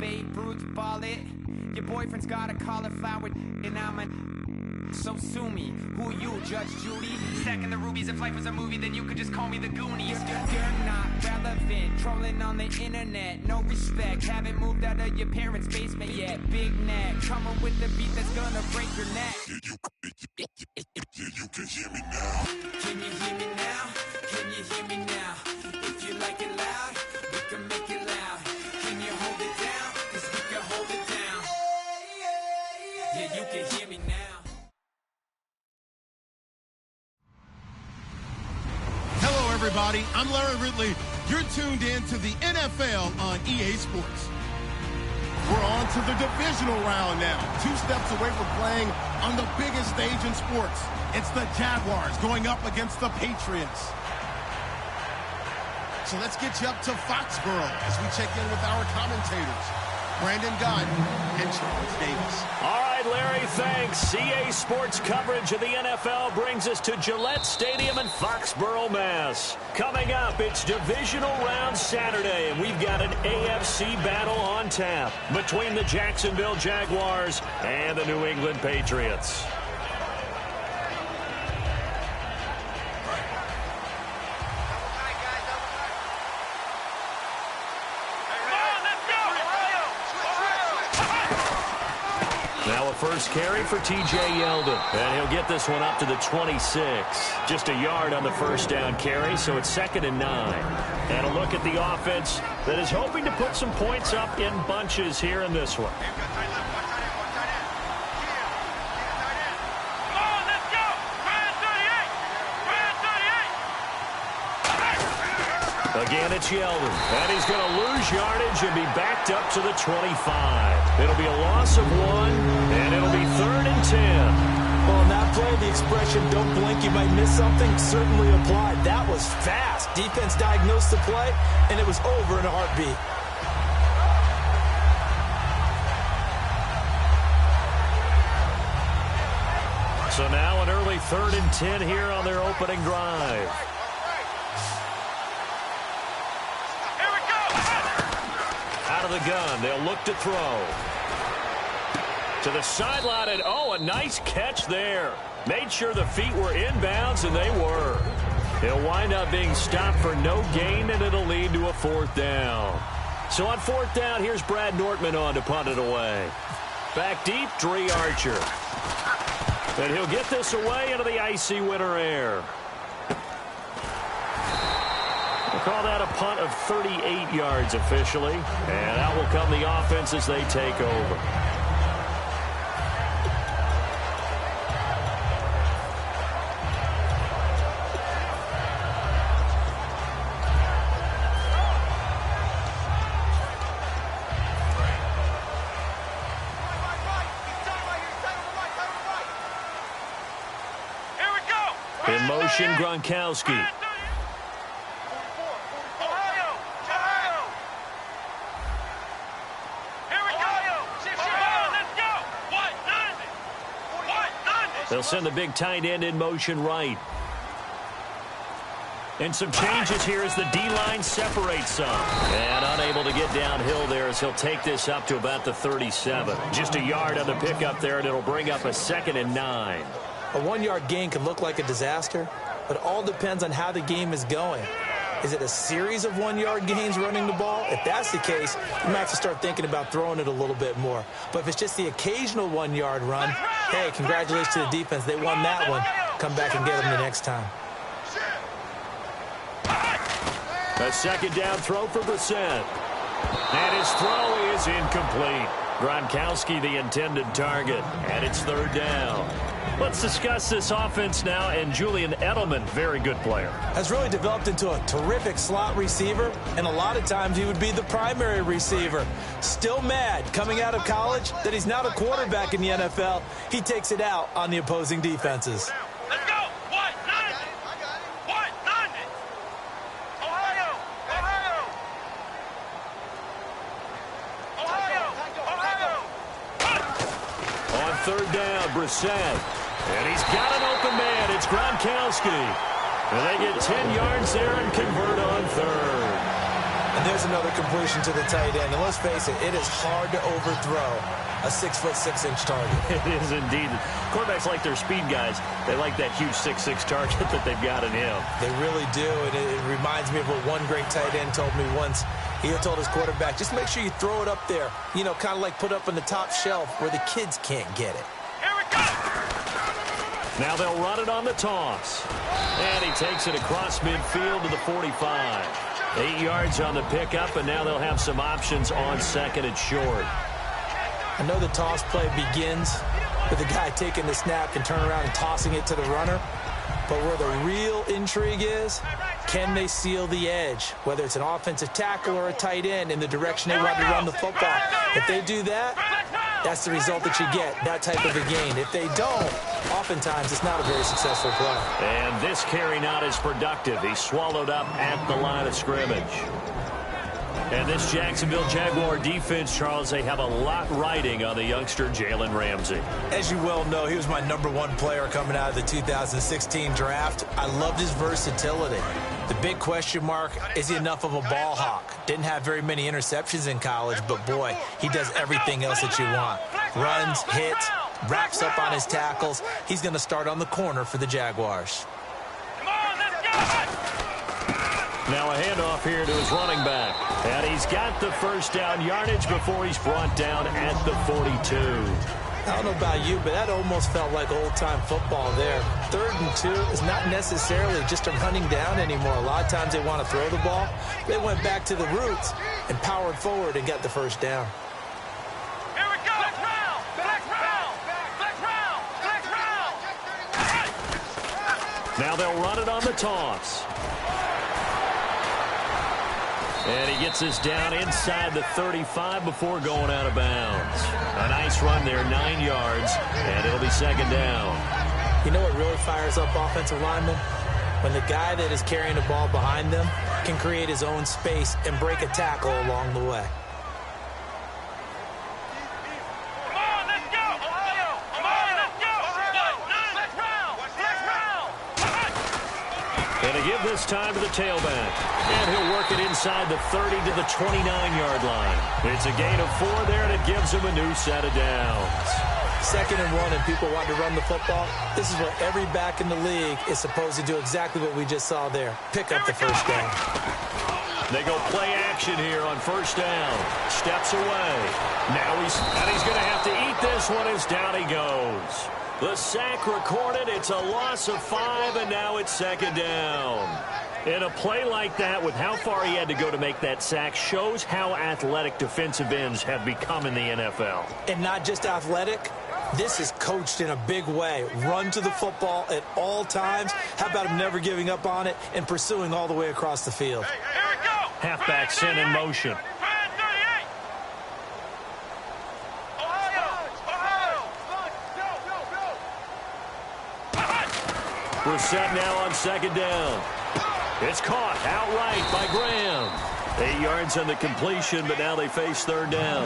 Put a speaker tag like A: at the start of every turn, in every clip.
A: Babe Ruth ball it. Your boyfriend's got a cauliflower and I'm a... So sue me. Who you, Judge Judy? Stacking the rubies. If life was a movie, then you could just call me the Goonies. You're not relevant. Trolling on the internet. No respect. Haven't moved out of your parents' basement yet. Big neck. Coming with the beat that's gonna break your neck.
B: Yeah, you can hear me now.
A: Can you hear me now? Can you hear me now? If you like it loud, we can make it loud. Can you hold it down? 'Cause we can hold it down. Yeah, you can hear me now.
C: Hello, everybody. I'm Larry Ridley. You're tuned in to the NFL on EA Sports. We're on to the divisional round now. 2 steps away from playing on the biggest stage in sports. It's the Jaguars going up against the Patriots. So let's get you up to Foxborough as we check in with our commentators, Brandon Gunn and Charles Davis.
D: All right, Larry, thanks. EA Sports coverage of the NFL brings us to Gillette Stadium in Foxborough, Mass. Coming up, it's Divisional Round Saturday, and we've got an AFC battle on tap between the Jacksonville Jaguars and the New England Patriots. Now a first carry for T.J. Yeldon, and he'll get this one up to the 26. Just a yard on the first down carry, so it's 2nd and 9. And a look at the offense that is hoping to put some points up in bunches here in this one. Again, it's Yeldon, and he's going to lose yardage and be backed up to the 25. It'll be a loss of 1, and it'll be 3rd and 10.
E: Well, on that play, the expression, don't blink, you might miss something, certainly applied. That was fast. Defense diagnosed the play, and it was over in a heartbeat.
D: So now an early 3rd and 10 here on their opening drive. Out of the gun, they'll look to throw. To the sideline, and oh, a nice catch there. Made sure the feet were inbounds, and they were. He'll wind up being stopped for no gain, and it'll lead to a 4th down. So on 4th down, here's Brad Nortman on to punt it away. Back deep, Dre Archer. And he'll get this away into the icy winter air. We'll call that a punt of 38 yards officially. And out will come the offense as they take over. In motion, Gronkowski. They'll send the big tight end in motion right. And some changes here as the D-line separates some. And unable to get downhill there as he'll take this up to about the 37. Just a yard on the pickup there, and it'll bring up a 2nd and 9.
E: A 1-yard gain can look like a disaster, but it all depends on how the game is going. Is it a series of 1-yard gains running the ball? If that's the case, you might have to start thinking about throwing it a little bit more. But if it's just the occasional 1-yard run, hey, congratulations to the defense. They won that one. Come back and get them the next time.
D: A 2nd down throw for Brissett. And his throw is incomplete. Gronkowski the intended target, and it's 3rd down. Let's discuss this offense now, and Julian Edelman, very good player.
E: Has really developed into a terrific slot receiver, and a lot of times he would be the primary receiver. Still mad coming out of college that he's now the quarterback in the NFL. He takes it out on the opposing defenses.
F: Let's go! What? None! What? None! Ohio! Ohio! Ohio! Ohio!
D: On 3rd down, Brissett. And he's got an open man. It's Gronkowski. And they get 10 yards there and convert on 3rd.
E: And there's another completion to the tight end. And let's face it, it is hard to overthrow a 6'6" target.
D: It is indeed. Quarterbacks like their speed guys. They like that huge 6'6" target that they've got in him.
E: They really do, and it reminds me of what one great tight end told me once. He had told his quarterback, just make sure you throw it up there, you know, kind of like put up on the top shelf where the kids can't get it.
F: Here we go!
D: Now they'll run it on the toss. And he takes it across midfield to the 45. 8 yards on the pickup, and now they'll have some options on second and short.
E: I know the toss play begins with the guy taking the snap and turn around and tossing it to the runner. But where the real intrigue is, can they seal the edge, whether it's an offensive tackle or a tight end, in the direction they want to run the football? If they do that, that's the result that you get, that type of a gain. If they don't, oftentimes it's not a very successful play.
D: And this carry not as productive. He's swallowed up at the line of scrimmage. And this Jacksonville Jaguar defense, Charles, they have a lot riding on the youngster Jalen Ramsey.
E: As you well know, he was my #1 player coming out of the 2016 draft. I loved his versatility. The big question mark, is he enough of a ball hawk? Didn't have very many interceptions in college, but boy, he does everything else that you want. Runs, hits, wraps up on his tackles. He's going to start on the corner for the Jaguars.
F: Come on, let's go!
D: Now a handoff here to his running back. And he's got the first down yardage before he's brought down at the 42.
E: I don't know about you, but that almost felt like old-time football there. 3rd and 2 is not necessarily just a running down anymore. A lot of times they want to throw the ball. They went back to the roots and powered forward and got the first down.
F: Here we go! Flex round! Flex round! Flex round! Flex round!
D: Now they'll run it on the toss. And he gets this down inside the 35 before going out of bounds. A nice run there, 9 yards, and it'll be second down.
E: You know what really fires up offensive linemen? When the guy that is carrying the ball behind them can create his own space and break a tackle along the way.
F: Come on, let's go! Ohio! Come on, let's go! Flex round! Flex round!
D: And to give this time to the tailback. And he'll work it inside the 30 to the 29-yard line. It's a gain of 4 there, and it gives him a new set of downs.
E: 2nd and 1, and people want to run the football. This is where every back in the league is supposed to do exactly what we just saw there. Pick up the first down.
D: They go play action here on first down. Steps away. Now he's going to have to eat this one as down he goes. The sack recorded. It's a loss of 5, and now it's second down. And a play like that, with how far he had to go to make that sack, shows how athletic defensive ends have become in the NFL.
E: And not just athletic, this is coached in a big way. Run to the football at all times. How about him never giving up on it and pursuing all the way across the field?
F: Here we go!
D: Halfback sent in motion.
F: Brand 38! Ohio!
D: We're set now on second down. It's caught outright by Graham. 8 yards on the completion, but now they face third down.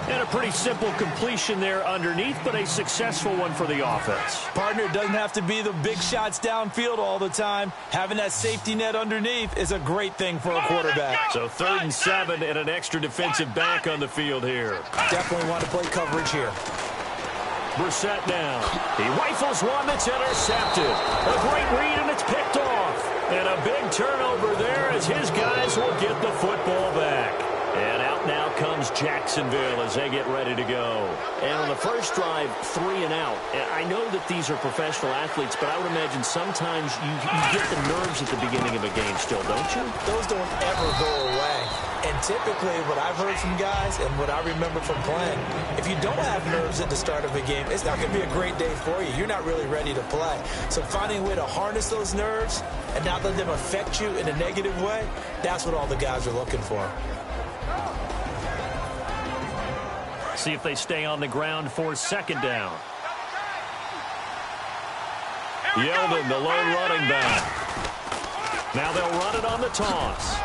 D: And a pretty simple completion there underneath, but a successful one for the offense.
E: Partner, doesn't have to be the big shots downfield all the time. Having that safety net underneath is a great thing for a quarterback.
D: So 3rd and 7 and an extra defensive back on the field here.
E: Definitely want to play coverage here.
D: Brissett now. He rifles one that's intercepted. A great read, and it's picked off. And a big turnover there as his guys will get the football back. And out now comes Jacksonville as they get ready to go. And on the first drive, 3 and out. And I know that these are professional athletes, but I would imagine sometimes you get the nerves at the beginning of a game still, don't you?
E: Those don't ever go away. And typically what I've heard from guys and what I remember from playing, if you don't have nerves at the start of a game, it's not going to be a great day for you. You're not really ready to play. So finding a way to harness those nerves and not let them affect you in a negative way, that's what all the guys are looking for.
D: See if they stay on the ground for second down. Yeldon, the lone running back. Now they'll run it on the toss.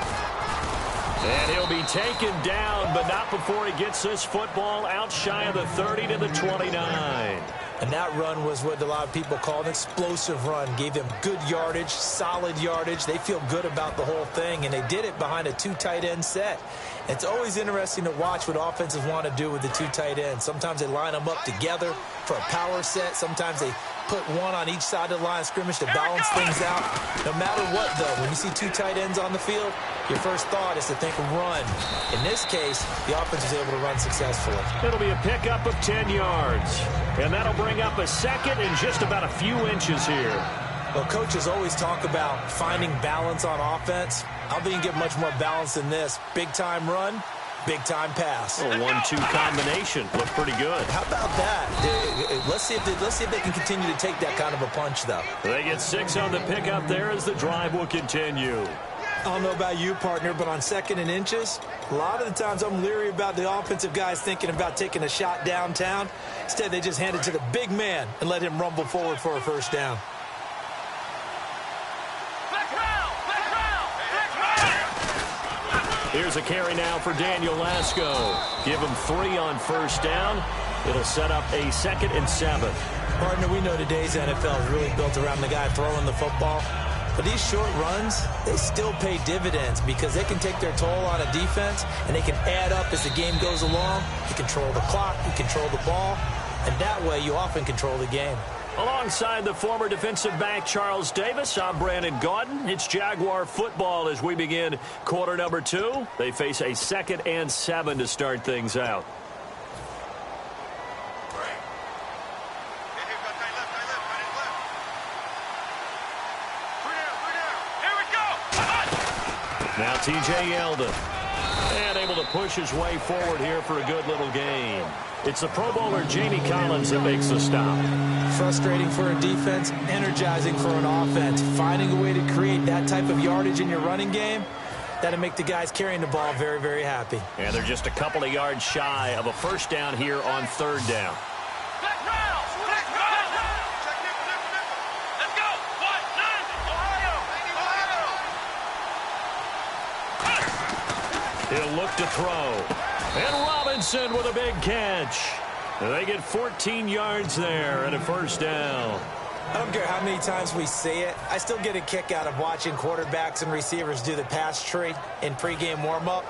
D: And he'll be taken down, but not before he gets this football out shy of the 30 to the 29.
E: And that run was what a lot of people call an explosive run. Gave them good yardage, solid yardage. They feel good about the whole thing, and they did it behind a 2 tight end set. It's always interesting to watch what offenses want to do with the 2 tight ends. Sometimes they line them up together for a power set. Sometimes they put one on each side of the line of scrimmage to balance things out. No matter what, though, when you see 2 tight ends on the field, your first thought is to think run. In this case, the offense was able to run successfully.
D: It'll be a pickup of 10 yards. And that'll bring up a second and just about a few inches here.
E: Well, coaches always talk about finding balance on offense. I don't think you can get much more balance than this. Big-time run, big-time pass.
D: A 1-2 combination. Looked pretty good.
E: How about that? Let's see if they can continue to take that kind of a punch, though.
D: They get 6 on the pickup there as the drive will continue.
E: I don't know about you, partner, but on 2nd and inches, a lot of the times I'm leery about the offensive guys thinking about taking a shot downtown. Instead, they just hand it to the big man and let him rumble forward for a first down.
D: Here's a carry now for Daniel Lasco. Give him 3 on first down. It'll set up a 2nd and 7.
E: Partner, we know today's NFL is really built around the guy throwing the football. But these short runs, they still pay dividends because they can take their toll on a defense and they can add up as the game goes along. You control the clock, you control the ball, and that way you often control the game.
D: Alongside the former defensive back Charles Davis, I'm Brandon Gaudin. It's Jaguar football as we begin quarter number 2. They face a 2nd and 7 to start things out. Now T.J. Yeldon, and able to push his way forward here for a good little gain. It's the Pro Bowler Jamie Collins that makes the stop.
E: Frustrating for a defense, energizing for an offense. Finding a way to create that type of yardage in your running game, that'll make the guys carrying the ball very, very happy.
D: And they're just a couple of yards shy of a first down here on 3rd down. He'll look to throw. And Robinson with a big catch. They get 14 yards there and a first down.
E: I don't care how many times we see it. I still get a kick out of watching quarterbacks and receivers do the pass tree in pregame warm-up.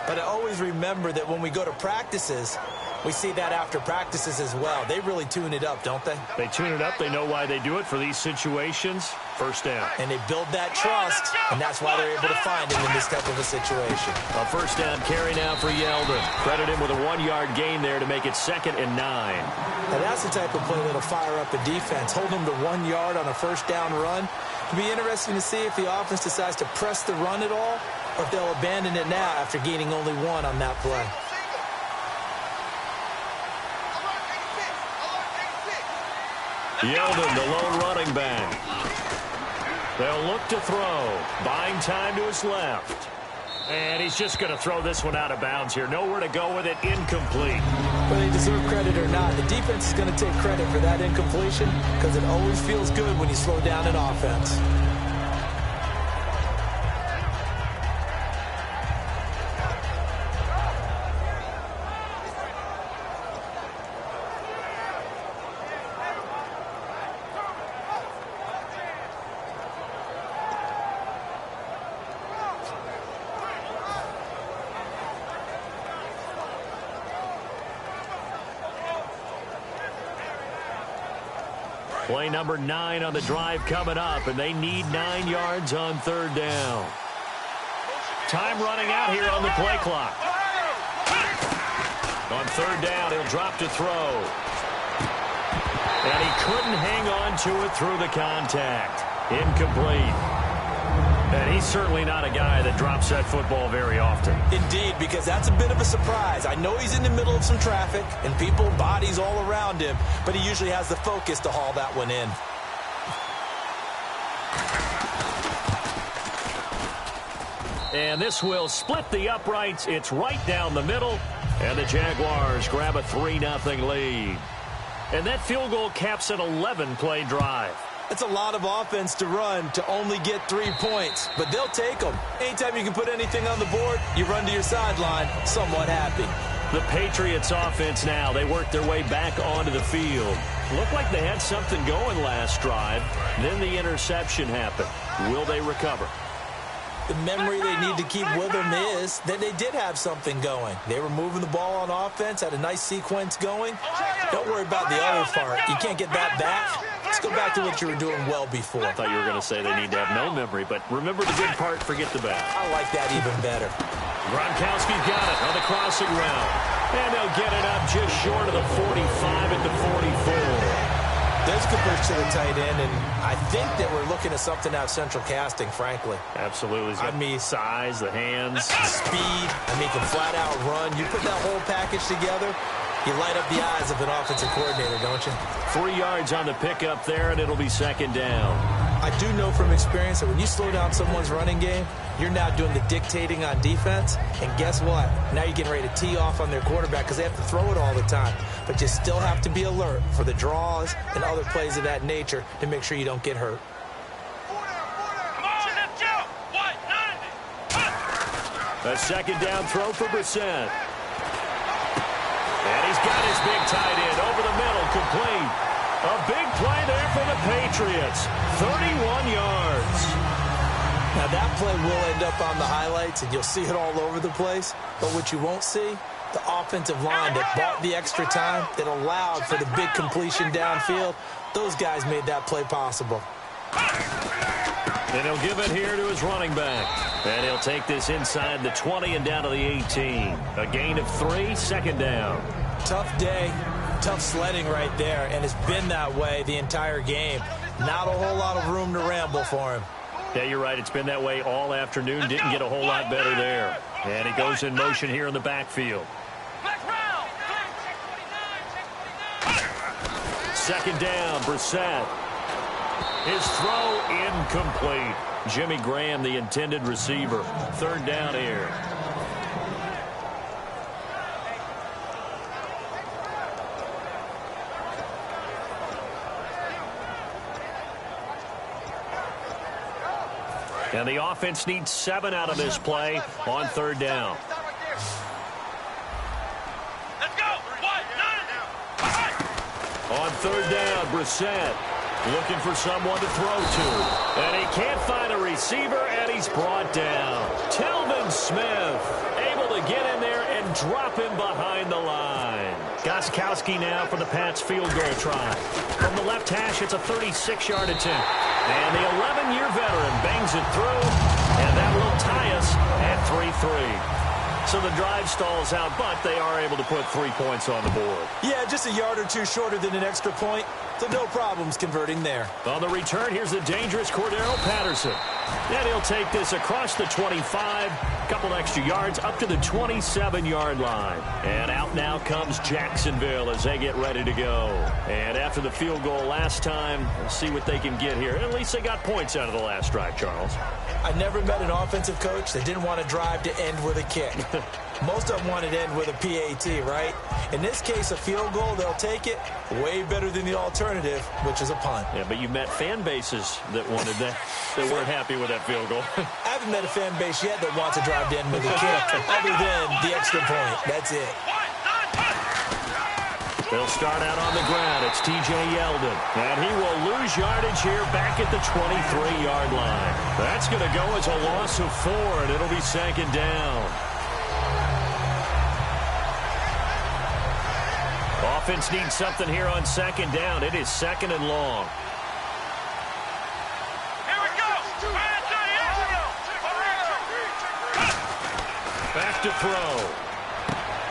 E: But I always remember that when we go to practices, we see that after practices as well. They really tune it up, don't they?
D: They tune it up. They know why they do it for these situations. First down.
E: And they build that trust, and that's why they're able to find him in this type of a situation.
D: A first down carry now for Yeldon. Credit him with a 1-yard gain there to make it 2nd and 9.
E: Now that's the type of play that'll fire up a defense. Hold them to 1 yard on a first down run. It'll be interesting to see if the offense decides to press the run at all, or if they'll abandon it now after gaining only 1 on that play.
D: Yeldon, the lone running back. They'll look to throw. Buying time to his left. And he's just going to throw this one out of bounds here. Nowhere to go with it. Incomplete.
E: Whether they deserve credit or not, the defense is going to take credit for that incompletion because it always feels good when you slow down an offense.
D: Play number 9 on the drive coming up, and they need 9 yards on 3rd down. Time running out here on the play clock. On 3rd down, he'll drop to throw. And he couldn't hang on to it through the contact. Incomplete. And he's certainly not a guy that drops that football very often.
E: Indeed, because that's a bit of a surprise. I know he's in the middle of some traffic and people, bodies all around him, but he usually has the focus to haul that one in.
D: And this will split the uprights. It's right down the middle. And the Jaguars grab a 3-0 lead. And that field goal caps an 11-play drive.
E: That's a lot of offense to run to only get 3 points, but they'll take them. Anytime you can put anything on the board, you run to your sideline somewhat happy.
D: The Patriots offense now. They work their way back onto the field. Looked like they had something going last drive. Then the interception happened. Will they recover?
E: The memory they need to keep with them is that they did have something going. They were moving the ball on offense, had a nice sequence going. Don't worry about the other part. You can't get that back. Let's go back to what you were doing well before.
D: I thought you were going to say they need to have no memory, but remember the good part, forget the bad.
E: I like that even better.
D: Gronkowski's got it on the crossing route. And they'll get it up just short of the 45 at the 44.
E: There's good push to the tight end, and I think that we're looking at something out of central casting, frankly.
D: Absolutely. I mean, size, the hands.
E: Speed. I mean, can flat out run. You put that whole package together, you light up the eyes of an offensive coordinator, don't you?
D: 3 yards on the pickup there, and it'll be second down.
E: I do know from experience that when you slow down someone's running game, you're now doing the dictating on defense. And guess what? Now you're getting ready to tee off on their quarterback because they have to throw it all the time. But you still have to be alert for the draws and other plays of that nature to make sure you don't get hurt.
D: A second down throw for Brissett. And he's got his big tight end over the middle, complete. A big play there for the Patriots. 31 yards.
E: Now, that play will end up on the highlights, and you'll see it all over the place. But what you won't see, the offensive line that bought the extra time, that allowed for the big completion downfield, those guys made that play possible.
D: And he'll give it here to his running back. And he'll take this inside the 20 and down to the 18. A gain of 3, second down.
E: Tough day, tough sledding right there, and it's been that way the entire game. Not a whole lot of room to ramble for him.
D: Yeah, you're right. It's been that way all afternoon. Didn't get a whole lot better there. And he goes in motion here in the backfield. Second down, Brissett. His throw incomplete. Jimmy Graham, the intended receiver. Third down here. And the offense needs 7 out of this play on third down.
F: Let's go.
D: On third down, Brissett looking for someone to throw to. And he can't find a receiver, and he's brought down. Telvin Smith able to get in there and drop him behind the line. Gostkowski now for the Pats field goal try. From the left hash, it's a 36-yard attempt. And the 11-year veteran bangs it through, and that will tie us at 3-3. So the drive stalls out, but they are able to put 3 points on the board.
E: Yeah, just a yard or two shorter than an extra point, so no problems converting there.
D: On the return, here's the dangerous Cordero Patterson. And he'll take this across the 25, couple extra yards up to the 27-yard line. And out now comes Jacksonville as they get ready to go. And after the field goal last time, we'll see what they can get here. At least they got points out of the last drive, Charles.
E: I never met an offensive coach that didn't want to drive to end with a kick. Most of them wanted to end with a PAT, right? In this case, a field goal, they'll take it. Way better than the alternative, which is a punt.
D: Yeah, but you met fan bases that wanted that, that weren't happy with that field goal.
E: I haven't met a fan base yet that wants to drive to end with a kick, other than the extra point. That's it.
D: They'll start out on the ground. It's T.J. Yeldon. And he will lose yardage here back at the 23-yard line. That's going to go as a loss of 4, and it'll be second down. Offense needs something here on second down. It is second and long.
F: Here we go.
D: Back to throw.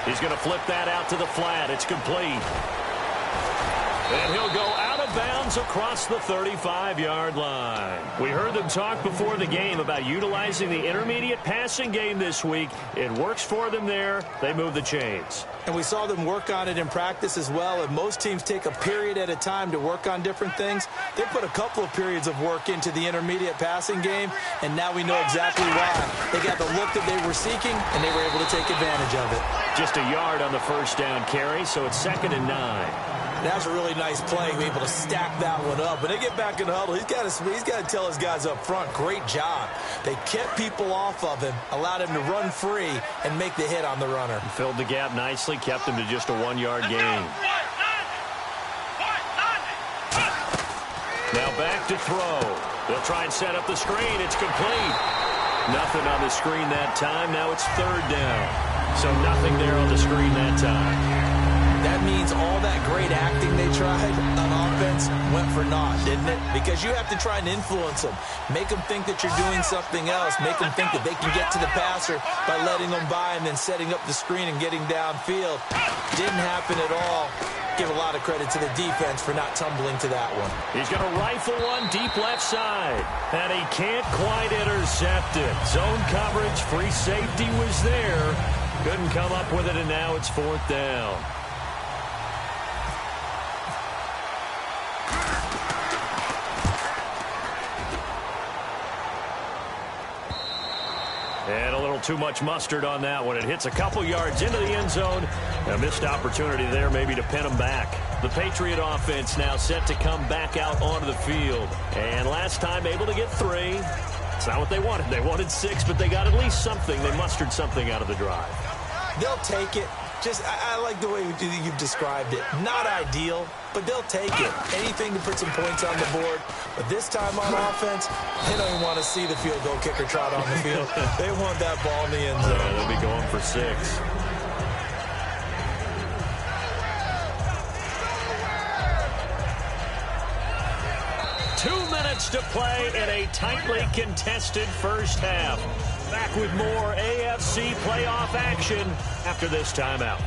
D: He's going to flip that out to the flat. It's complete. And he'll go out of bounds across the 35-yard line. We heard them talk before the game about utilizing the intermediate passing game this week. It works for them there. They move the chains.
E: And we saw them work on it in practice as well. And most teams take a period at a time to work on different things. They put a couple of periods of work into the intermediate passing game, and now we know exactly why. They got the look that they were seeking, and they were able to take advantage of it.
D: Just a yard on the first down carry, so it's second and 9.
E: That's a really nice play, be able to stack that one up. When they get back in the huddle, he's got to tell his guys up front, great job. They kept people off of him, allowed him to run free, and make the hit on the runner.
D: Filled the gap nicely, kept him to just a 1-yard gain. Now back to throw. They'll try and set up the screen. It's complete. Nothing on the screen that time. Now it's 3rd down. So nothing there on the screen that time.
E: That means all that great acting they tried on offense went for naught, didn't it? Because you have to try and influence them. Make them think that you're doing something else. Make them think that they can get to the passer by letting them by and then setting up the screen and getting downfield. Didn't happen at all. Give a lot of credit to the defense for not tumbling to that one.
D: He's going to rifle one deep left side. And he can't quite intercept it. Zone coverage, free safety was there. Couldn't come up with it, and now it's 4th down. And a little too much mustard on that one. It hits a couple yards into the end zone. A missed opportunity there maybe to pin them back. The Patriot offense now set to come back out onto the field. And last time able to get 3. It's not what they wanted. They wanted 6, but they got at least something. They mustered something out of the drive.
E: They'll take it. I like the way you've described it. Not ideal, but they'll take it. Anything to put some points on the board. But this time on offense, they don't even want to see the field goal kicker trot on the field. They want that ball in the end zone.
D: Yeah, they'll be going for 6. To play in a tightly contested first half. Back with more AFC playoff action after this timeout.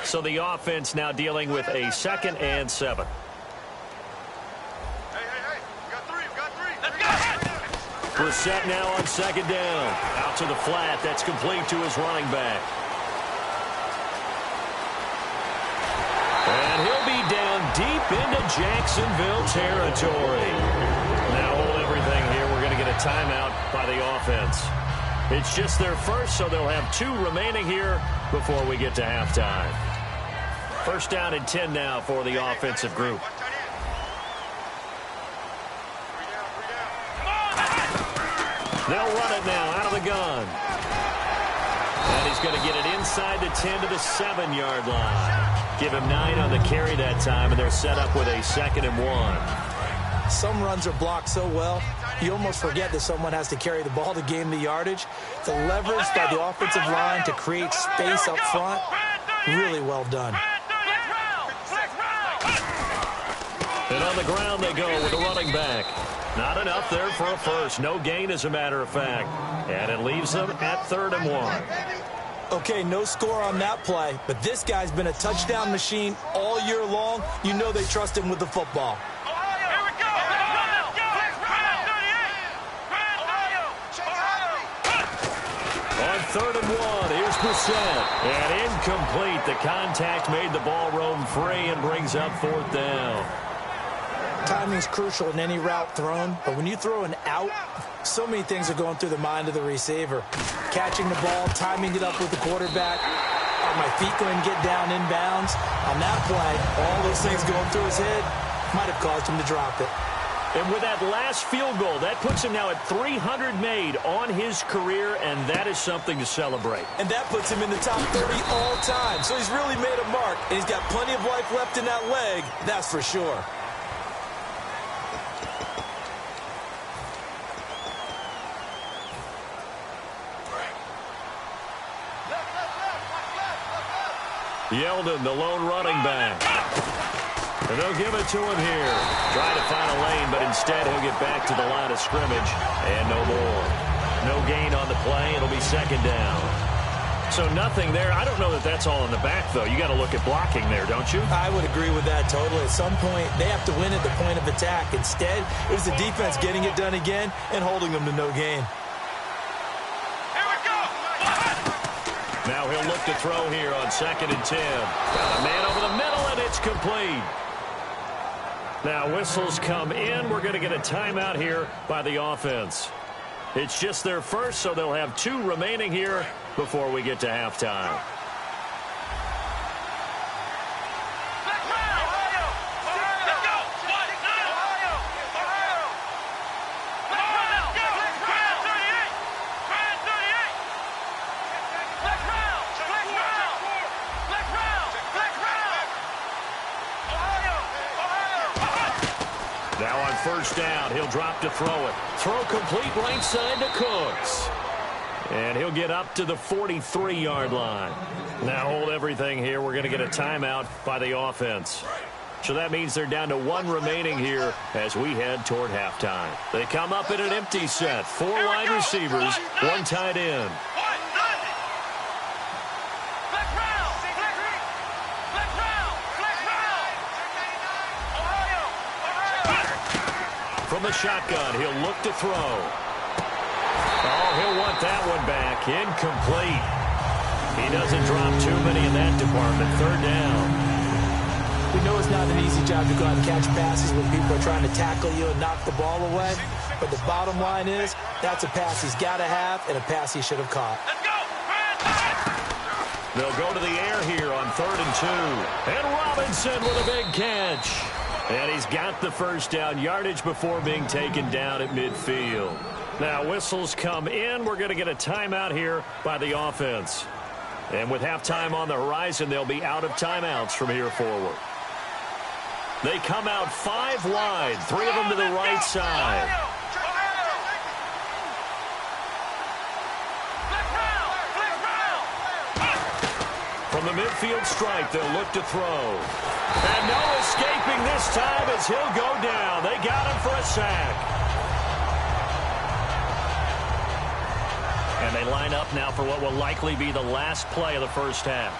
D: So the offense now dealing with a 2nd and 7. We're set now on 2nd down. Out to the flat. That's complete to his running back. And he'll be down deep into Jacksonville territory. Now hold everything here. We're going to get a timeout by the offense. It's just their first, so they'll have 2 remaining here before we get to halftime. 1st down and 10 now for the offensive group. They'll run it now out of the gun. And he's going to get it inside the 10 to the 7-yard line. Give him 9 on the carry that time, and they're set up with a 2nd and 1.
E: Some runs are blocked so well, you almost forget that someone has to carry the ball to gain the yardage. The leverage by the offensive line to create space up front, really well done.
D: And on the ground they go with the running back. Not enough there for a first. No gain, as a matter of fact. And it leaves them at 3rd and 1.
E: Okay, no score on that play, but this guy's been a touchdown machine all year long. You know they trust him with the football.
D: On 3rd and 1, here's Brissett. And incomplete. The contact made the ball roam free and brings up 4th down.
E: Timing's crucial in any route thrown, but when you throw an out, so many things are going through the mind of the receiver. Catching the ball, timing it up with the quarterback. Are my feet going to get down inbounds? On that play, all those things going through his head might have caused him to drop it.
D: And with that last field goal, that puts him now at 300 made on his career, and that is something to celebrate.
E: And that puts him in the top 30 all time. So he's really made a mark, and he's got plenty of life left in that leg, that's for sure.
D: Yeldon, the lone running back. And they'll give it to him here. Trying to find a lane, but instead he'll get back to the line of scrimmage. And no more. No gain on the play. It'll be 2nd down. So nothing there. I don't know that that's all in the back, though. You got to look at blocking there, don't you?
E: I would agree with that totally. At some point, they have to win at the point of attack. Instead, it was the defense getting it done again and holding them to no gain.
D: Now he'll look to throw here on 2nd and 10. Got a man over the middle, and it's complete. Now whistles come in. We're going to get a timeout here by the offense. It's just their first, so they'll have 2 remaining here before we get to halftime. Now on first down, he'll drop to throw it. Throw complete right side to Cooks. And he'll get up to the 43-yard line. Now hold everything here. We're going to get a timeout by the offense. So that means they're down to 1 remaining here as we head toward halftime. They come up in an empty set. 4 wide receivers, 1 tight end. From the shotgun, he'll look to throw. Oh, he'll want that one back. Incomplete. He doesn't drop too many in that department. 3rd down.
E: We know it's not an easy job to go out and catch passes when people are trying to tackle you and knock the ball away. But the bottom line is, that's a pass he's got to have and a pass he should have caught.
D: They'll go to the air here on 3rd and 2. And Robinson with a big catch. And he's got the first down yardage before being taken down at midfield. Now whistles come in. We're going to get a timeout here by the offense. And with halftime on the horizon, they'll be out of timeouts from here forward. They come out 5 wide, 3 of them to the right side. From the midfield stripe, they'll look to throw. And no escaping this time as he'll go down. They got him for a sack. And they line up now for what will likely be the last play of the first half.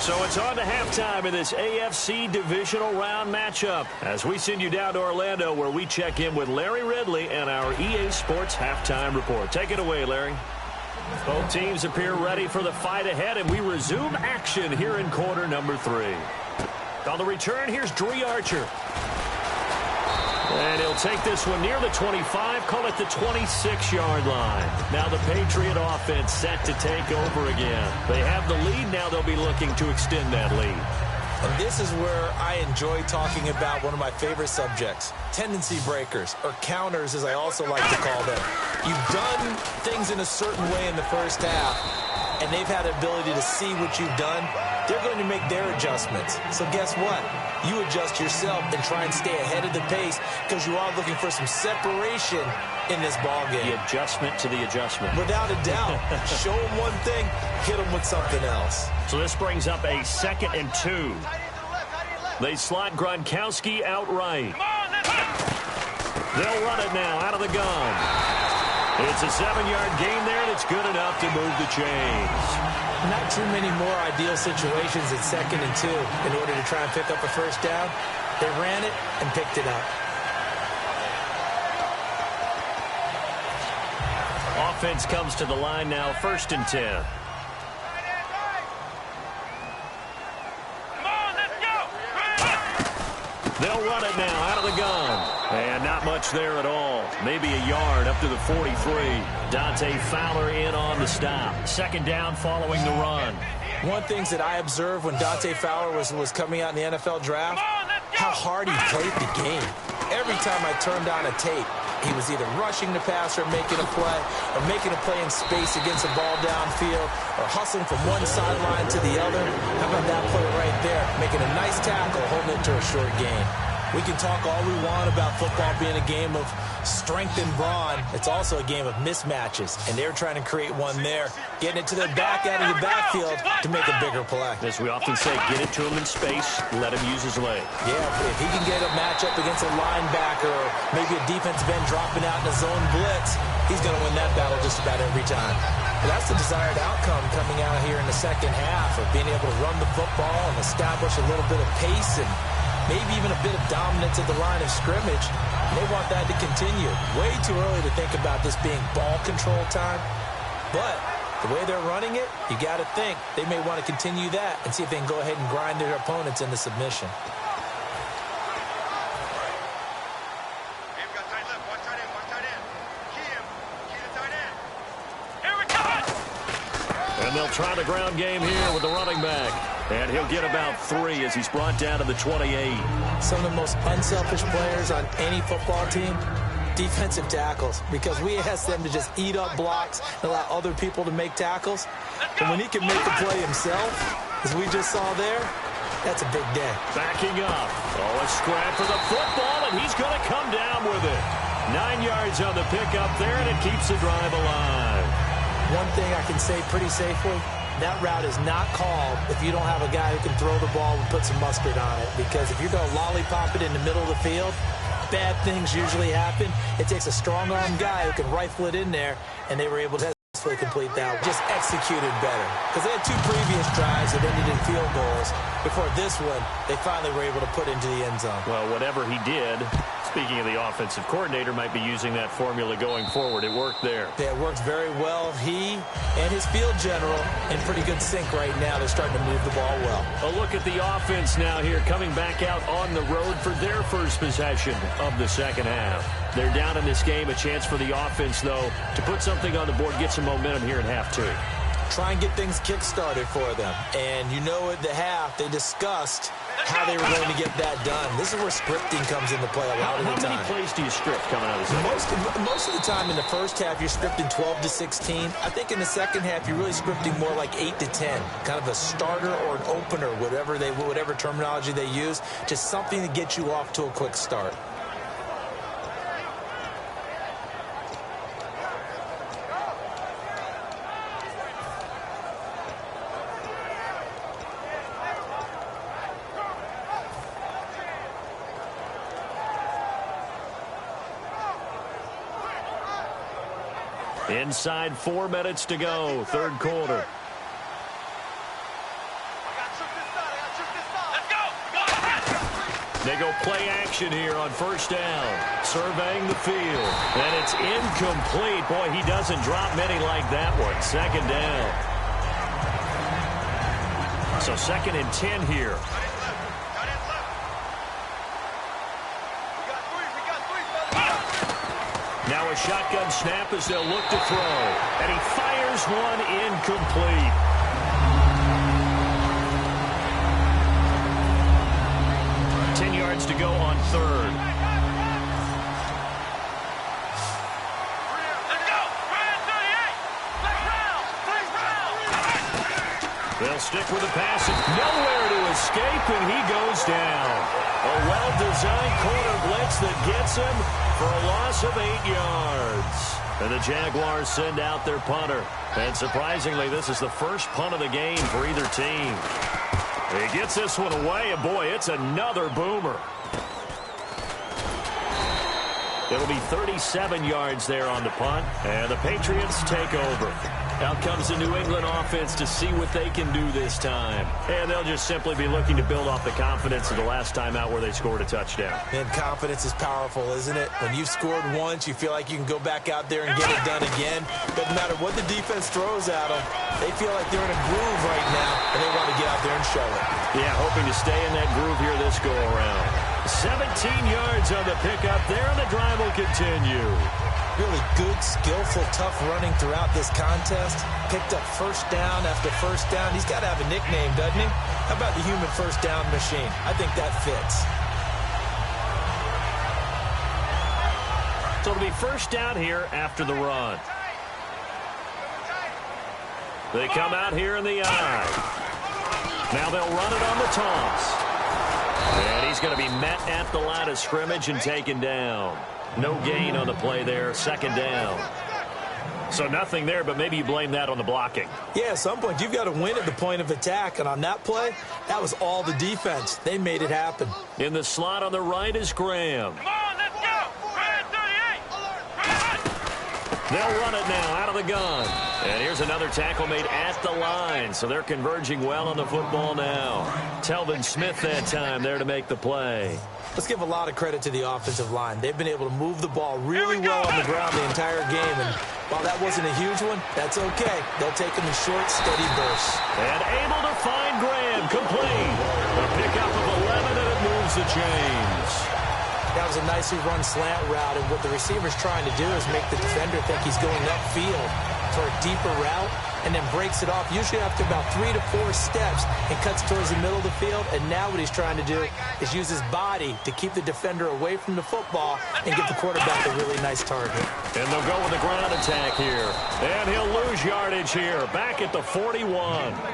D: So it's on to halftime in this AFC divisional round matchup as we send you down to Orlando where we check in with Larry Ridley and our EA Sports halftime report. Take it away, Larry. Both teams appear ready for the fight ahead, and we resume action here in quarter number 3. On the return, here's Dree Archer. And he'll take this one near the 25, call it the 26-yard line. Now the Patriot offense set to take over again. They have the lead. Now they'll be looking to extend that lead.
E: And this is where I enjoy talking about one of my favorite subjects, tendency breakers, or counters as I also like to call them. You've done things in a certain way in the first half, and they've had the ability to see what you've done. They're going to make their adjustments. So guess what? You adjust yourself and try and stay ahead of the pace because you are looking for some separation in this ball game.
D: The adjustment to the adjustment.
E: Without a doubt. Show them one thing, hit them with something else.
D: So this brings up a 2nd and 2. They slot Gronkowski outright. They'll run it now out of the gun. It's a 7-yard gain there, and it's good enough to move the chains.
E: Not too many more ideal situations at 2nd and 2 in order to try and pick up a first down. They ran it and picked it up.
D: Offense comes to the line now, 1st and 10. They'll run it now out of the gun. And not much there at all. Maybe a yard up to the 43. Dante Fowler in on the stop. 2nd down following the run.
E: One thing that I observed when Dante Fowler was coming out in the NFL draft, how hard he played the game. Every time I turned on a tape, he was either rushing the passer, making a play, or making a play in space against a ball downfield, or hustling from one sideline to the other. How about that play right there? Making a nice tackle, holding it to a short gain. We can talk all we want about football being a game of strength and brawn. It's also a game of mismatches, and they're trying to create one there, getting it to the back end of the backfield to make a bigger play.
D: As we often say, get it to him in space, let him use his leg.
E: Yeah, if he can get a matchup against a linebacker or maybe a defensive end dropping out in a zone blitz, he's going to win that battle just about every time. But that's the desired outcome coming out here in the second half of being able to run the football and establish a little bit of pace and maybe even a bit of dominance at the line of scrimmage. And they want that to continue. Way too early to think about this being ball control time. But The way they're running it, you got to think they may want to continue that and see if they can go ahead and grind their opponents into submission.
D: And they'll try the ground game here with the running back. And he'll get about 3 as he's brought down to the 28.
E: Some of the most unselfish players on any football team, defensive tackles, because we ask them to just eat up blocks and allow other people to make tackles. And when he can make the play himself, as we just saw there, that's a big day.
D: Backing up. Oh, a scrap for the football, and he's going to come down with it. 9 yards on the pickup there, and it keeps the drive alive.
E: One thing I can say pretty safely, that route is not called if you don't have a guy who can throw the ball and put some mustard on it. Because if you're going to lollipop it in the middle of the field, bad things usually happen. It takes a strong-armed guy who can rifle it in there, and they were able to successfully complete that. Just executed better. Because they had 2 previous drives that ended in field goals. Before this one, they finally were able to put into the end zone.
D: Well, whatever he did, speaking of the offensive coordinator, might be using that formula going forward. It worked there.
E: Yeah, it works very well. He and his field general in pretty good sync right now. They're starting to move the ball well.
D: A look at the offense now here, coming back out on the road for their first possession of the second half. They're down in this game. A chance for the offense, though, to put something on the board, get some momentum here in half 2.
E: Try and get things kick-started for them. And you know at the half, they discussed how they were going to get that done. This is where scripting comes into play a lot of the time.
D: How many plays do you script coming out of this?
E: Most of the time in the first half, you're scripting 12 to 16. I think in the second half, you're really scripting more like 8 to 10. Kind of a starter or an opener, whatever terminology they use. Just something to get you off to a quick start.
D: Inside 4 minutes to go, third quarter. They go play action here on first down. Surveying the field. And it's incomplete. Boy, he doesn't drop many like that one. Second down. So 2nd and 10 here. Now a shotgun snap as they'll look to throw. And he fires one incomplete. To go on third. They'll stick with the pass. Nowhere to escape, and he goes down. A well-designed corner blitz that gets him for a loss of 8 yards. And the Jaguars send out their punter. And surprisingly, this is the first punt of the game for either team. He gets this one away, and boy, it's another boomer. It'll be 37 yards there on the punt, and the Patriots take over. Out comes the New England offense to see what they can do this time. And they'll just simply be looking to build off the confidence of the last time out where they scored a touchdown.
E: And confidence is powerful, isn't it? When you've scored once, you feel like you can go back out there and get it done again. Doesn't matter what the defense throws at them. They feel like they're in a groove right now, and they want to get out there and show it.
D: Yeah, hoping to stay in that groove here this go-around. 17 yards on the pickup there, and the drive will continue.
E: Really good, skillful, tough running throughout this contest. Picked up first down after first down. He's got to have a nickname, doesn't he? How about the human first down machine? I think that fits.
D: So it'll be first down here after the run. They come out here in the eye. Now they'll run it on the toss. And he's going to be met at the line of scrimmage and taken down. No gain on the play there, second down. So nothing there, but maybe you blame that on the blocking.
E: Yeah, at some point, you've got to win at the point of attack. And on that play, that was all the defense. They made it happen.
D: In the slot on the right is Graham.
F: Come on, let's go. Graham 38.
D: They'll run it now out of the gun. And here's another tackle made at the line. So they're converging well on the football now. Telvin Smith that time there to make the play.
E: Let's give a lot of credit to the offensive line. They've been able to move the ball really well on the ground the entire game. And while that wasn't a huge one, that's okay. They'll take them in short, steady bursts.
D: And able to find Graham. Complete. A pickup of 11, and it moves the chains.
E: That was a nicely run slant route, and what the receiver's trying to do is make the defender think he's going upfield for a deeper route, and then breaks it off, usually after about 3 to 4 steps, and cuts towards the middle of the field. And now what he's trying to do is use his body to keep the defender away from the football and give the quarterback a really nice target.
D: And they'll go with the ground attack here. And he'll lose yardage here, back at the 41.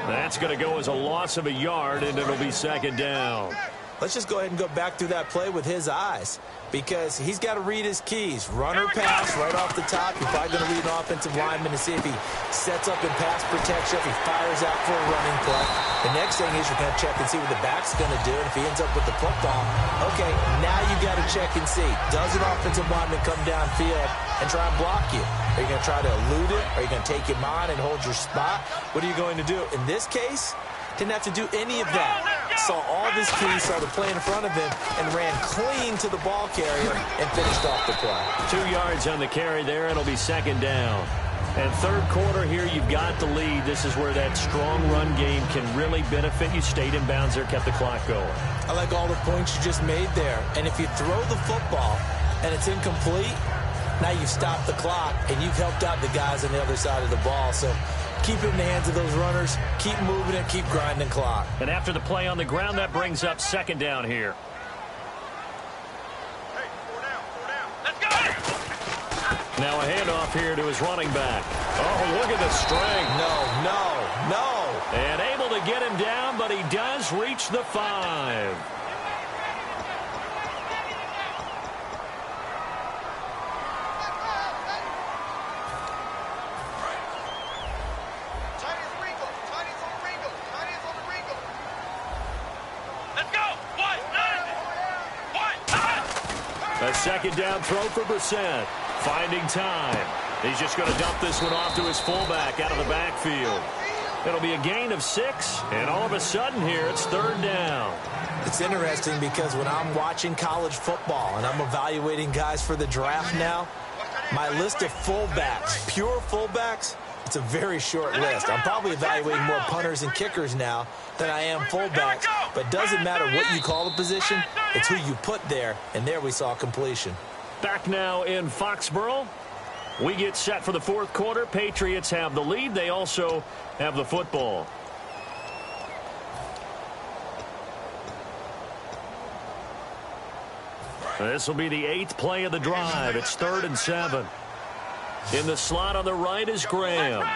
D: That's going to go as a loss of a yard, and it'll be second down.
E: Let's just go ahead and go back through that play with his eyes, because he's got to read his keys. Run or pass right off the top. You're probably going to read an offensive lineman to see if he sets up in pass protection, if he fires out for a running play. The next thing is you're going to check and see what the back's going to do. And if he ends up with the football, okay, now you got to check and see. Does an offensive lineman come downfield and try and block you? Are you going to try to elude it? Are you going to take him on and hold your spot? What are you going to do? In this case, didn't have to do any of that. Saw all of his keys, saw the play in front of him, and ran clean to the ball carrier and finished off the play.
D: 2 yards on the carry there. It'll be second down. And third quarter here, you've got the lead. This is where that strong run game can really benefit you. Stayed in bounds there, kept the clock going.
E: I like all the points you just made there. And if you throw the football and it's incomplete, now you've stopped the clock and you've helped out the guys on the other side of the ball. So keep it in the hands of those runners. Keep moving it. Keep grinding clock.
D: And after the play on the ground, that brings up second down here.
F: Hey, 4 down, 4 down. Let's go!
D: Now a handoff here to his running back. Oh, look at the strength.
E: No.
D: And able to get him down, but he does reach the 5. A second down throw for Brissett. Finding time. He's just going to dump this one off to his fullback out of the backfield. It'll be a gain of 6, and all of a sudden here, it's third down.
E: It's interesting because when I'm watching college football and I'm evaluating guys for the draft now, my list of fullbacks, pure fullbacks, it's a very short list. I'm probably evaluating more punters and kickers now than I am fullbacks. But it doesn't matter what you call the position, it's who you put there. And there we saw completion.
D: Back now in Foxborough. We get set for the fourth quarter. Patriots have the lead. They also have the football. This will be the 8th play of the drive. It's 3rd and 7. In the slot on the right is Graham.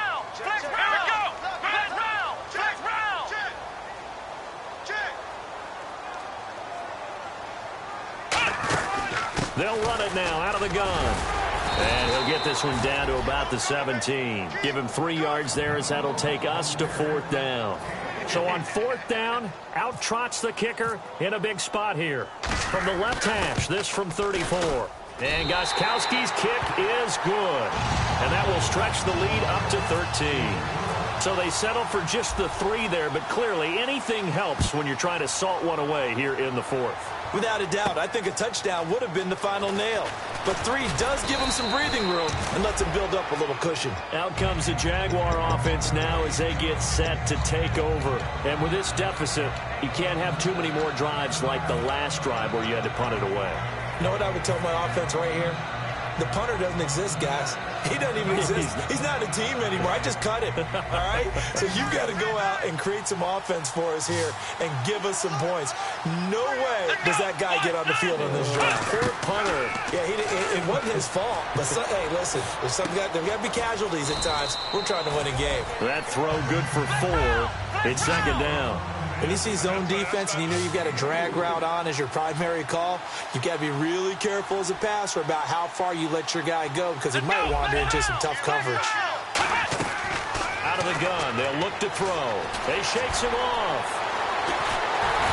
D: They'll run it now out of the gun. And he'll get this one down to about the 17. Give him 3 yards there, as that'll take us to 4th down. So on 4th down, out trots the kicker in a big spot here. From the left hash, this from 34. And Gostkowski's kick is good. And that will stretch the lead up to 13. So they settle for just the 3 there, but clearly anything helps when you're trying to salt one away here in the 4th.
E: Without a doubt, I think a touchdown would have been the final nail. But 3 does give him some breathing room and lets him build up a little cushion.
D: Out comes the Jaguar offense now as they get set to take over. And with this deficit, you can't have too many more drives like the last drive where you had to punt it away.
E: You know what I would tell my offense right here? The punter doesn't exist, guys. He doesn't even exist. He's not a team anymore. I just cut him, all right? So you've got to go out and create some offense for us here and give us some points. No way does that guy get on the field on this drive.
D: Poor punter.
E: Yeah, it wasn't his fault. But, hey, listen, there's got to be casualties at times. We're trying to win a game.
D: That throw good for 4. It's second down.
E: When you see zone defense and you know you've got a drag route on as your primary call, you've got to be really careful as a passer about how far you let your guy go because he might wander into some tough coverage.
D: Out of the gun, they'll look to throw. They shakes him off.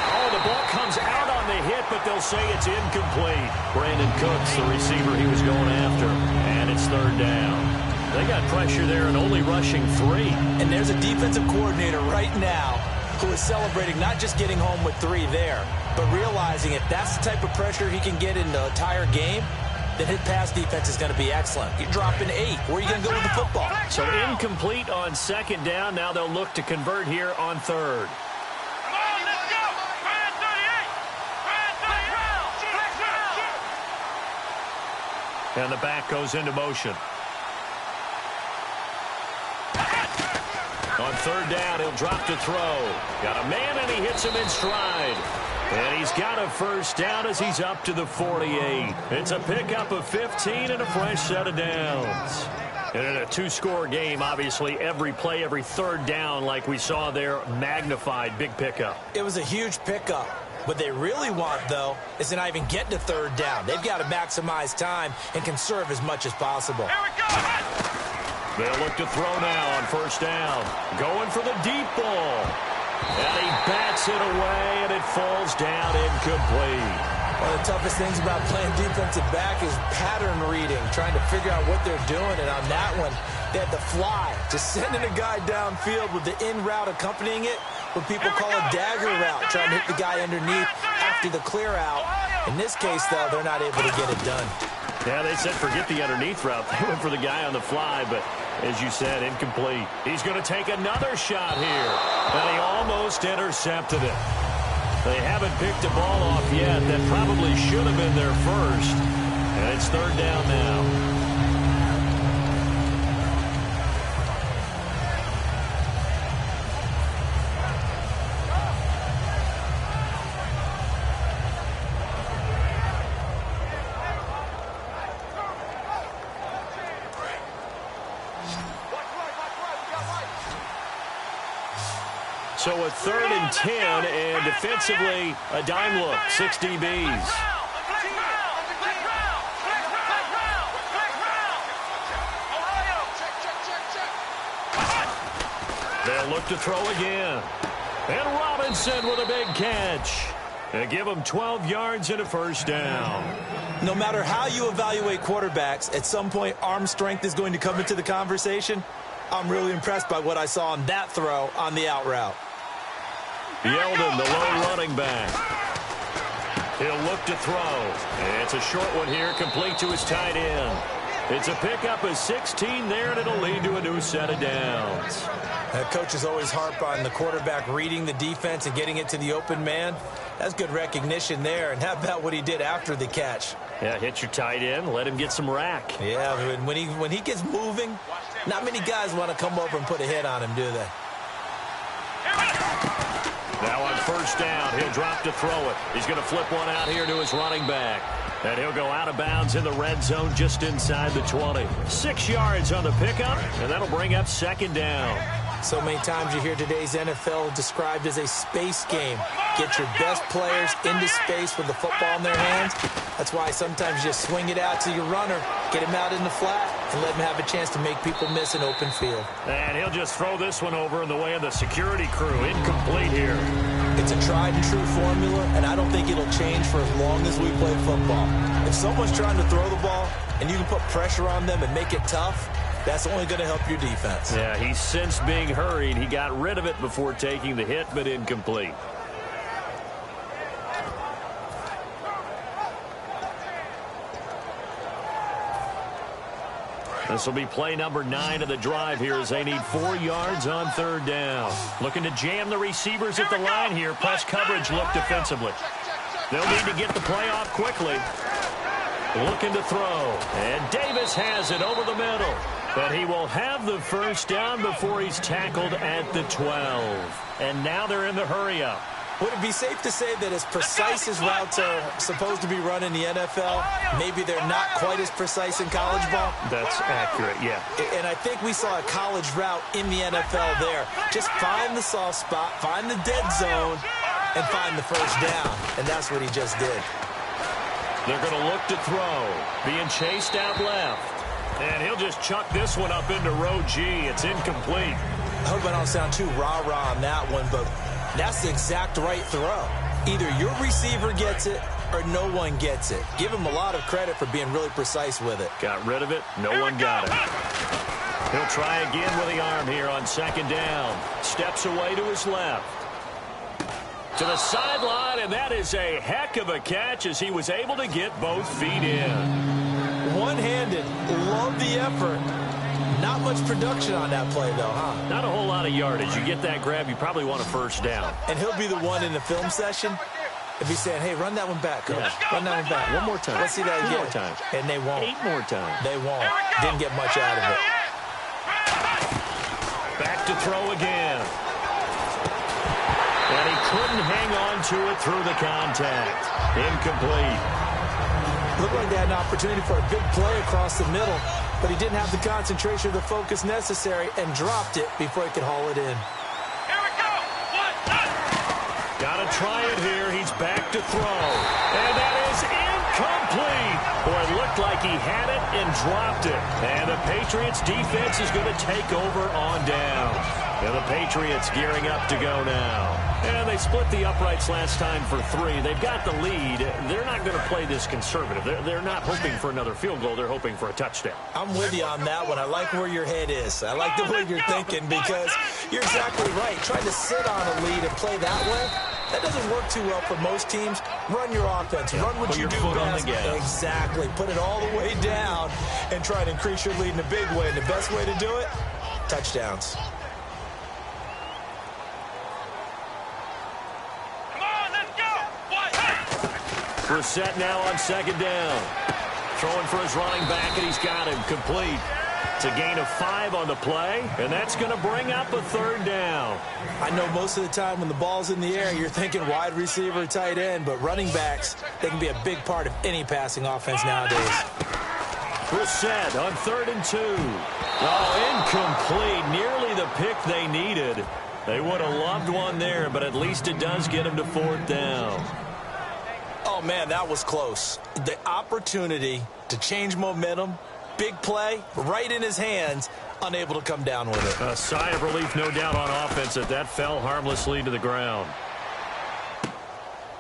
D: Oh, the ball comes out on the hit, but they'll say it's incomplete. Brandon Cooks, the receiver he was going after, and it's third down. They got pressure there and only rushing 3.
E: And there's a defensive coordinator right now who is celebrating not just getting home with 3 there, but realizing if that's the type of pressure he can get in the entire game, then his pass defense is going to be excellent. You're dropping 8. Where are you going to go with the football?
D: So incomplete on second down. Now they'll look to convert here on third.
F: Come on, let's go. Brand 38. Brand 38.
D: And the back goes into motion. On third down, he'll drop to throw. Got a man, and he hits him in stride. And he's got a first down as he's up to the 48. It's a pickup of 15 and a fresh set of downs. And in a 2-score game, obviously, every play, every third down, like we saw there, magnified. Big pickup.
E: It was a huge pickup. What they really want, though, is to not even get to third down. They've got to maximize time and conserve as much as possible.
F: Here we go.
D: They'll look to throw now on first down. Going for the deep ball. And he bats it away, and it falls down incomplete.
E: One of the toughest things about playing defensive back is pattern reading, trying to figure out what they're doing. And on that one, they had to fly, just sending a guy downfield with the in route accompanying it, what people call a dagger route, trying to hit the guy underneath after the clear out. In this case, though, they're not able to get it done.
D: Yeah, they said forget the underneath route. They went for the guy on the fly, but as you said, incomplete. He's going to take another shot here, and he almost intercepted it. They haven't picked a ball off yet. That probably should have been their first, and it's third down now. So a 3rd and 10, and defensively, a dime look, 6 DBs. They'll look to throw again. And Robinson with a big catch. And give him 12 yards and a first down.
E: No matter how you evaluate quarterbacks, at some point arm strength is going to come into the conversation. I'm really impressed by what I saw on that throw on the out route.
D: Yeldon, the lone running back. He'll look to throw. And it's a short one here, complete to his tight end. It's a pickup of 16 there, and it'll lead to a new set of downs.
E: Coaches always harp on the quarterback reading the defense and getting it to the open man. That's good recognition there. And how about what he did after the catch?
D: Yeah, hit your tight end, let him get some rack.
E: Yeah, when he gets moving, not many guys want to come over and put a hit on him, do they?
D: Now on first down, he'll drop to throw it. He's going to flip one out here to his running back. And he'll go out of bounds in the red zone just inside the 20. 6 yards on the pickup, and that'll bring up second down.
E: So many times you hear today's NFL described as a space game. Get your best players into space with the football in their hands. That's why sometimes you just swing it out to your runner, get him out in the flat, and let him have a chance to make people miss an open field.
D: And he'll just throw this one over in the way of the security crew. Incomplete here.
E: It's a tried and true formula, and I don't think it'll change for as long as we play football. If someone's trying to throw the ball and you can put pressure on them and make it tough, that's only going to help your defense.
D: Yeah, he's since being hurried. He got rid of it before taking the hit, but incomplete. This will be play number 9 of the drive here as they need 4 yards on third down. Looking to jam the receivers at the line here. Press coverage look defensively. They'll need to get the play off quickly. Looking to throw. And Davis has it over the middle. But he will have the first down before he's tackled at the 12. And now they're in the hurry-up.
E: Would it be safe to say that as precise as routes are supposed to be run in the NFL, maybe they're not quite as precise in college ball?
D: That's accurate, yeah.
E: And I think we saw a college route in the NFL there. Just find the soft spot, find the dead zone, and find the first down. And that's what he just did.
D: They're going to look to throw. Being chased out left. And he'll just chuck this one up into row G. It's incomplete.
E: I hope I don't sound too rah-rah on that one, but that's the exact right throw. Either your receiver gets it or no one gets it. Give him a lot of credit for being really precise with it.
D: Got rid of it. No one got it. He'll try again with the arm here on second down. Steps away to his left. To the sideline, and that is a heck of a catch as he was able to get both feet in.
E: One-handed. Love the effort. Not much production on that play, though, huh?
D: Not a whole lot of yardage. You get that grab, you probably want a first down.
E: And he'll be the one in the film session if he's saying, hey, run that one back, coach.
D: Yeah.
E: Run that one back.
D: One more time.
E: Let's see that again.
D: 2 more times.
E: And they won't.
D: 8 more times.
E: They won't. Didn't get much out of it.
D: Back to throw again. And he couldn't hang on to it through the contact. Incomplete.
E: Looked like they had an opportunity for a big play across the middle, but he didn't have the concentration or the focus necessary and dropped it before he could haul it in.
F: Here we go.
D: Gotta try it here. He's back to throw. And that is incomplete. Boy, it looked like he had it and dropped it. And the Patriots defense is going to take over on down. And the Patriots gearing up to go now. And they split the uprights last time for 3. They've got the lead. They're not going to play this conservative. They're not hoping for another field goal. They're hoping for a touchdown.
E: I'm with you on that one. I like where your head is. I like the way you're thinking because you're exactly right. Trying to sit on a lead and play that way, that doesn't work too well for most teams. Run your offense. Run what you do best. Exactly. Put it all the way down and try to increase your lead in a big way. And the best way to do it, touchdowns.
D: We're set now on second down. Throwing for his running back, and he's got him complete. It's a gain of 5 on the play, and that's going to bring up a third down.
E: I know most of the time when the ball's in the air, you're thinking wide receiver, tight end, but running backs, they can be a big part of any passing offense nowadays.
D: We're set on 3rd and 2. Oh, incomplete. Nearly the pick they needed. They would have loved one there, but at least it does get them to 4th down.
E: Oh, man, that was close. The opportunity to change momentum, big play, right in his hands, unable to come down with it.
D: A sigh of relief, no doubt, on offense that fell harmlessly to the ground.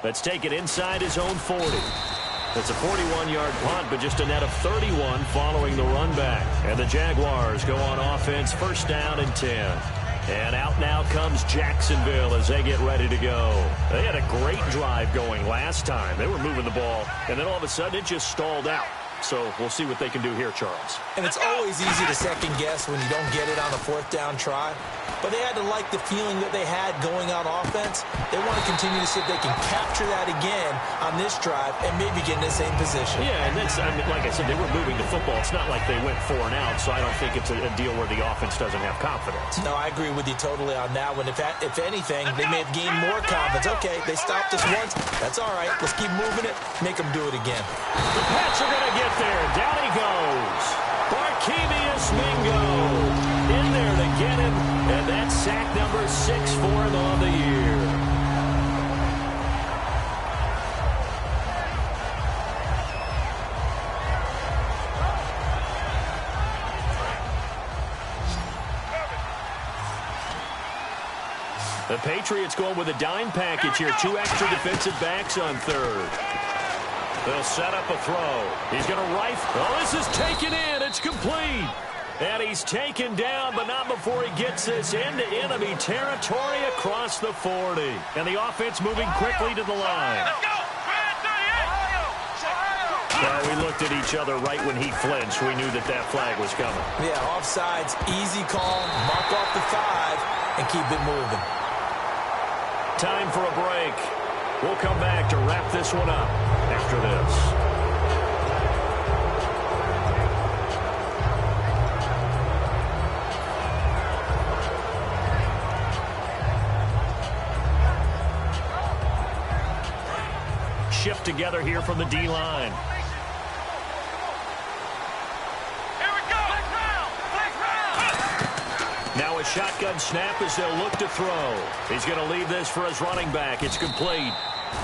D: Let's take it inside his own 40. It's a 41-yard punt, but just a net of 31 following the run back. And the Jaguars go on offense, 1st down and 10. And out now comes Jacksonville as they get ready to go. They had a great drive going last time. They were moving the ball, and then all of a sudden it just stalled out. So we'll see what they can do here, Charles.
E: And it's always easy to second guess when you don't get it on a 4th down try. But they had to like the feeling that they had going on offense. They want to continue to see if they can capture that again on this drive and maybe get in the same position.
D: Yeah, and that's, I mean, like I said, they were moving the football. It's not like they went 4 and out, so I don't think it's a deal where the offense doesn't have confidence.
E: No, I agree with you totally on that one. If anything, they may have gained more confidence. Okay, they stopped us once. That's all right. Let's keep moving it. Make them do it again.
D: The Pats are going to get there. Down he goes. Barkevius Mingo in there to get him. And that's sack number 6 for him on the year. The Patriots going with a dime package here. 2 extra defensive backs on 3rd. They'll set up a throw. He's going to rifle. Oh, this is taken in. It's complete. And he's taken down, but not before he gets this into enemy territory across the 40. And the offense moving quickly to the line. Well, we looked at each other right when he flinched. We knew that flag was coming.
E: Yeah, offsides, easy call, mark off the 5, and keep it moving.
D: Time for a break. We'll come back to wrap this one up after this. Shift together here from the D-line. Now a shotgun snap as they'll look to throw. He's going to leave this for his running back. It's complete.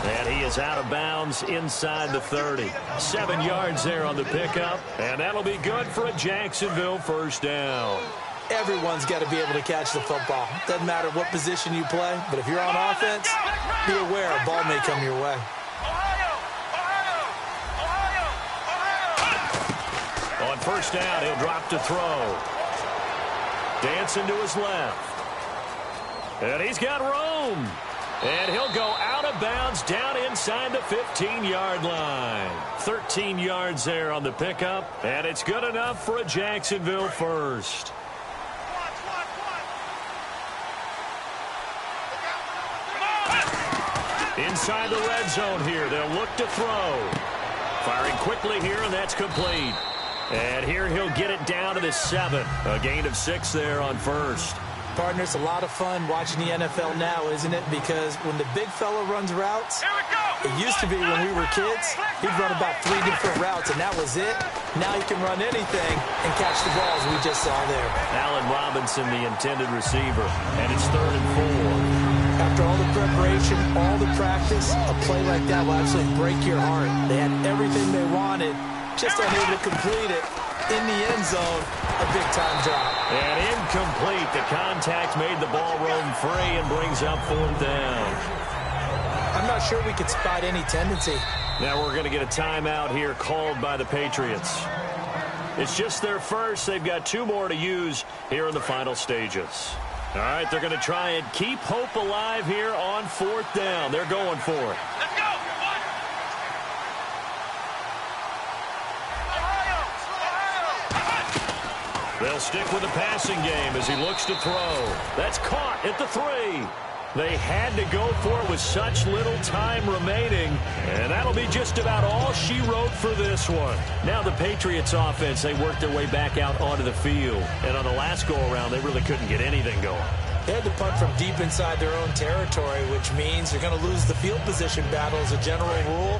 D: And he is out of bounds inside the 30. 7 yards there on the pickup. And that'll be good for a Jacksonville 1st down.
E: Everyone's got to be able to catch the football. Doesn't matter what position you play, but if you're on offense, be aware a ball may come your way.
D: On first down, he'll drop to throw. Dancing to his left. And he's got room. And he'll go out of bounds down inside the 15-yard line. 13 yards there on the pickup, and it's good enough for a Jacksonville first. Inside the red zone here, they'll look to throw. Firing quickly here, and that's complete. And here he'll get it down to the 7. A gain of 6 there on first.
E: Partner, it's a lot of fun watching the NFL now, isn't it? Because when the big fella runs routes, it used to be when we were kids, he'd run about 3 different routes, and that was it. Now he can run anything and catch the balls we just saw there.
D: Allen Robinson, the intended receiver, and it's 3rd and 4.
E: After all the preparation, all the practice, a play like that will actually break your heart. They had everything they wanted, just unable to complete it. In the end zone, a big-time drop.
D: And incomplete. The contact made the ball roam free and brings up 4th down.
E: I'm not sure we could spot any tendency.
D: Now we're going to get a timeout here called by the Patriots. It's just their first. They've got 2 more to use here in the final stages. All right, they're going to try and keep hope alive here on 4th down. They're going for it.
F: Let's go.
D: They'll stick with the passing game as he looks to throw. That's caught at the 3. They had to go for it with such little time remaining, and that'll be just about all she wrote for this one. Now the Patriots offense, they worked their way back out onto the field, and on the last go-around, they really couldn't get anything going.
E: They had to punt from deep inside their own territory, which means they're going to lose the field position battle as a general rule.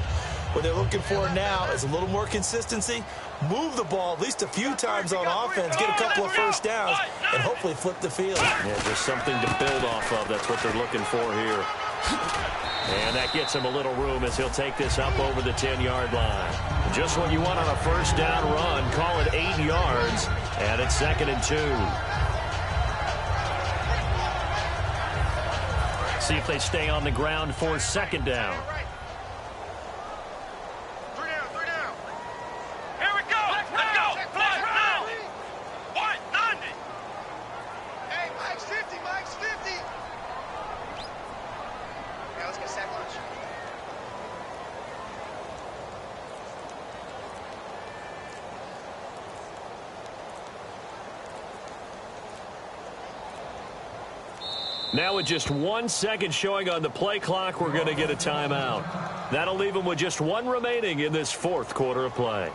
E: What they're looking for now is a little more consistency, move the ball at least a few times on offense, get a couple of first downs, and hopefully flip the field.
D: Yeah, just something to build off of. That's what they're looking for here. And that gets him a little room as he'll take this up over the 10-yard line. Just what you want on a first down run. Call it 8 yards, and it's 2nd and 2. See if they stay on the ground for 2nd down. Now with just 1 second showing on the play clock, we're going to get a timeout. That'll leave them with just 1 remaining in this 4th quarter of play.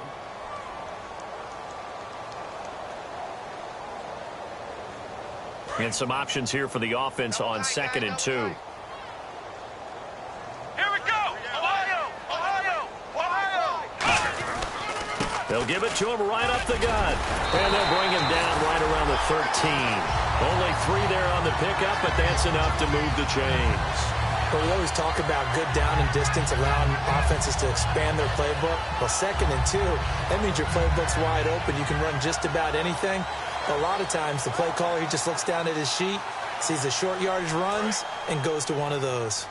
D: And some options here for the offense on 2nd and 2.
F: Here we go! Ohio!
D: They'll give it to him right up the gut. And they'll bring him down right around the 13. Only 3 there on the pickup, but that's enough to move the chains.
E: But we always talk about good down and distance, allowing offenses to expand their playbook. Well, 2nd and 2, that means your playbook's wide open. You can run just about anything. A lot of times, the play caller, he just looks down at his sheet, sees the short yardage runs, and goes to one of those.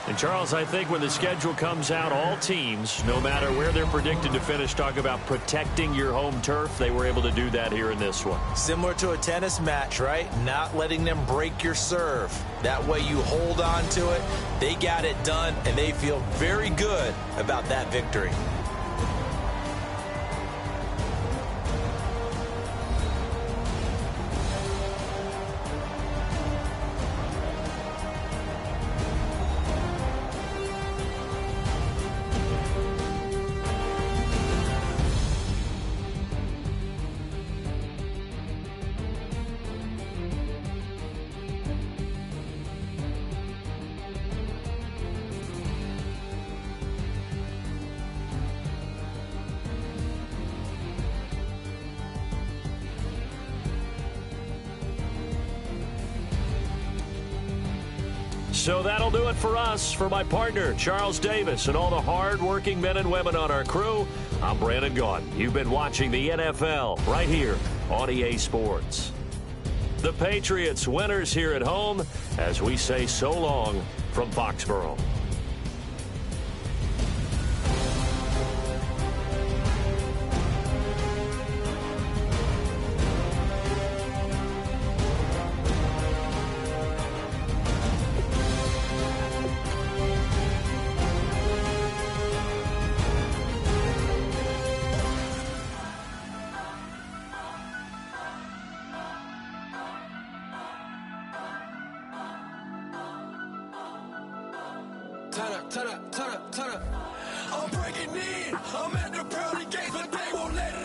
D: And, Charles, I think when the schedule comes out, all teams, no matter where they're predicted to finish, talk about protecting your home turf. They were able to do that here in this one.
E: Similar to a tennis match, right? Not letting them break your serve. That way you hold on to it. They got it done, and they feel very good about that victory.
D: So that'll do it for us. For my partner, Charles Davis, and all the hard-working men and women on our crew, I'm Brandon Gaudin. You've been watching the NFL right here on EA Sports. The Patriots winners here at home as we say so long from Foxborough.
G: Turn up. I'm breaking in. I'm at the pearly gates, but they won't let